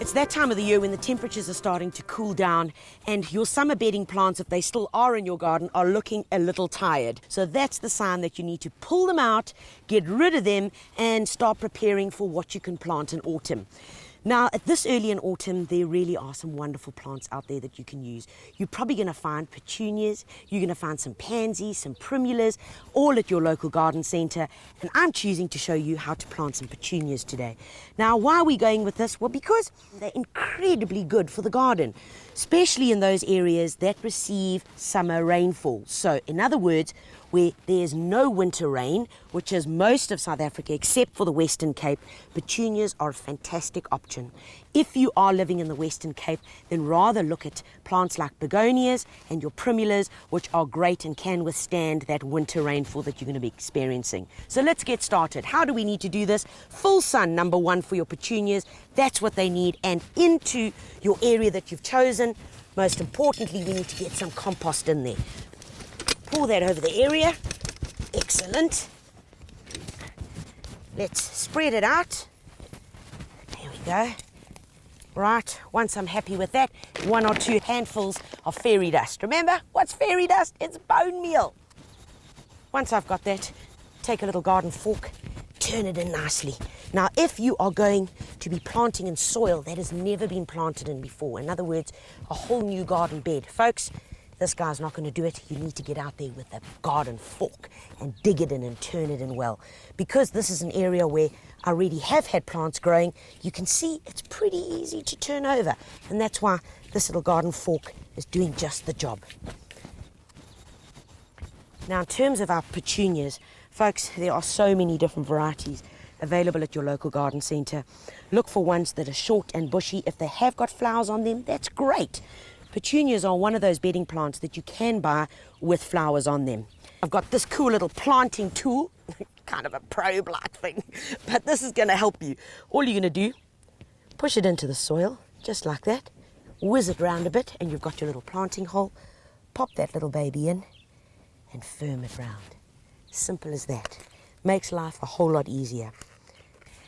It's that time of the year when the temperatures are starting to cool down and your summer bedding plants, if they still are in your garden, are looking a little tired. So that's the sign that you need to pull them out, get rid of them and start preparing for what you can plant in autumn. Now, at this early in autumn, there really are some wonderful plants out there that you can use. You're probably going to find petunias, you're going to find some pansies, some primulas, all at your local garden centre. And I'm choosing to show you how to plant some petunias today. Now, why are we going with this? Well, because they're incredibly good for the garden, especially in those areas that receive summer rainfall. So, in other words, where there's no winter rain, which is most of South Africa except for the Western Cape, petunias are a fantastic option. If you are living in the Western Cape, then rather look at plants like begonias and your primulas, which are great and can withstand that winter rainfall that you're going to be experiencing. So let's get started. How do we need to do this? Full sun, number one, for your petunias. That's what they need. And into your area that you've chosen, most importantly, we need to get some compost in there. Pour that over the area. Excellent. Let's spread it out. There we go. Right, once I'm happy with that, 1 or 2 handfuls of fairy dust. Remember, what's fairy dust? It's bone meal. Once I've got that, take a little garden fork, turn it in nicely. Now, if you are going to be planting in soil that has never been planted in before, in other words, a whole new garden bed, folks, this guy's not going to do it. You need to get out there with a garden fork and dig it in and turn it in well. Because this is an area where I already have had plants growing, you can see it's pretty easy to turn over. And that's why this little garden fork is doing just the job. Now, in terms of our petunias, folks, there are so many different varieties available at your local garden centre. Look for ones that are short and bushy. If they have got flowers on them, that's great. Petunias are one of those bedding plants that you can buy with flowers on them. I've got this cool little planting tool, kind of a probe-like thing, but this is going to help you. All you're going to do, push it into the soil, just like that, whiz it round a bit, and you've got your little planting hole. Pop that little baby in and firm it round. Simple as that. Makes life a whole lot easier.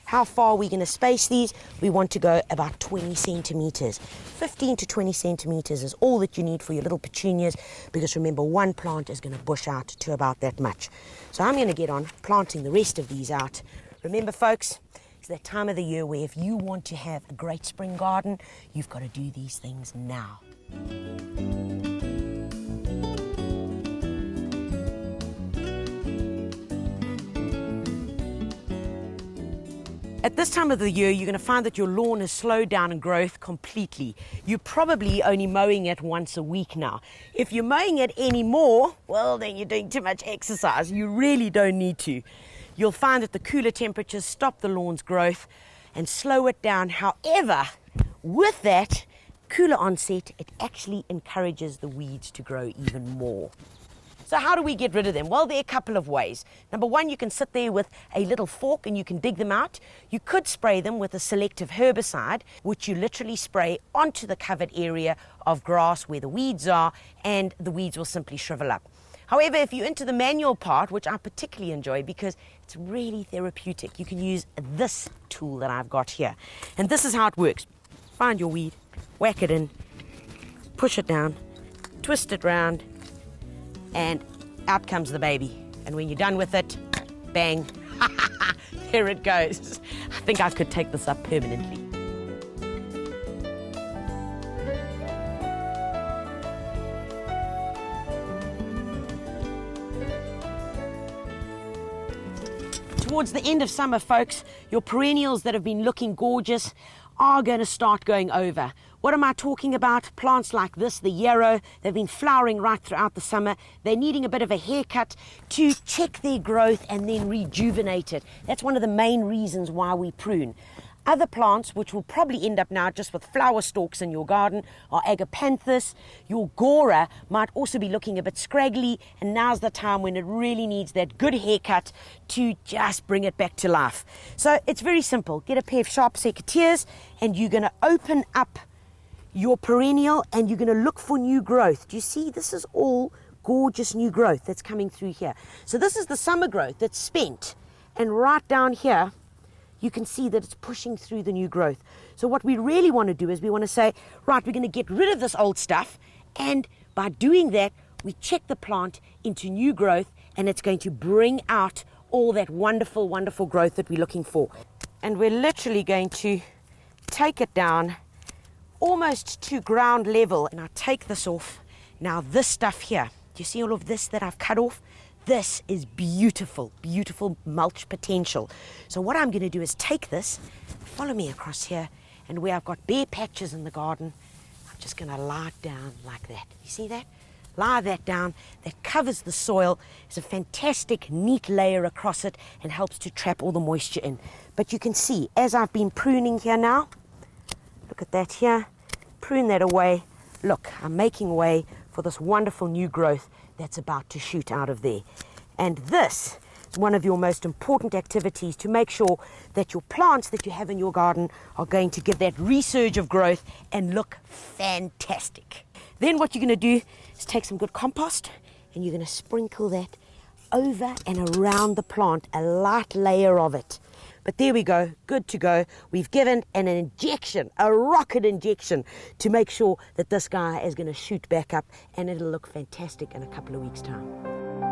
How far are we going to space these? We want to go about 20 centimetres. 15 to 20 centimetres is all that you need for your little petunias, because remember, one plant is going to bush out to about that much. So I'm going to get on planting the rest of these out. Remember, folks, it's that time of the year where if you want to have a great spring garden, you've got to do these things now. At this time of the year, you're going to find that your lawn has slowed down in growth completely. You're probably only mowing it once a week now. If you're mowing it anymore, well, then you're doing too much exercise. You really don't need to. You'll find that the cooler temperatures stop the lawn's growth and slow it down. However, with that cooler onset, it actually encourages the weeds to grow even more. So how do we get rid of them? Well, there are a couple of ways. Number one, you can sit there with a little fork and you can dig them out. You could spray them with a selective herbicide, which you literally spray onto the covered area of grass where the weeds are, and the weeds will simply shrivel up. However, if you're into the manual part, which I particularly enjoy because it's really therapeutic, you can use this tool that I've got here. And this is how it works. Find your weed, whack it in, push it down, twist it round, and out comes the baby. And when you're done with it, bang, there it goes. I think I could take this up permanently. Towards the end of summer, folks, your perennials that have been looking gorgeous are going to start going over. What am I talking about? Plants like this, the yarrow, they've been flowering right throughout the summer. They're needing a bit of a haircut to check their growth and then rejuvenate it. That's one of the main reasons why we prune. Other plants, which will probably end up now just with flower stalks in your garden, are agapanthus. Your gora might also be looking a bit scraggly, and now's the time when it really needs that good haircut to just bring it back to life. So it's very simple. Get a pair of sharp secateurs, and you're going to open up your perennial, and you're going to look for new growth. Do you see? This is all gorgeous new growth that's coming through here. So this is the summer growth that's spent, and right down here, you can see that it's pushing through the new growth. So what we really want to do is we want to say, right, we're going to get rid of this old stuff, and by doing that, we check the plant into new growth, and it's going to bring out all that wonderful, wonderful growth that we're looking for. And we're literally going to take it down almost to ground level, and I take this off. Now this stuff here, do you see all of this that I've cut off? This is beautiful, beautiful mulch potential. So what I'm going to do is take this, follow me across here, and where I've got bare patches in the garden, I'm just going to lie it down like that. You see that? Lie that down. That covers the soil. It's a fantastic, neat layer across it and helps to trap all the moisture in. But you can see, as I've been pruning here now, look at that here, prune that away. Look, I'm making way for this wonderful new growth that's about to shoot out of there. And this is one of your most important activities to make sure that your plants that you have in your garden are going to get that resurge of growth and look fantastic. Then what you're going to do is take some good compost and you're going to sprinkle that over and around the plant, a light layer of it. But there we go, good to go. We've given an injection, a rocket injection, to make sure that this guy is going to shoot back up, and it'll look fantastic in a couple of weeks' time.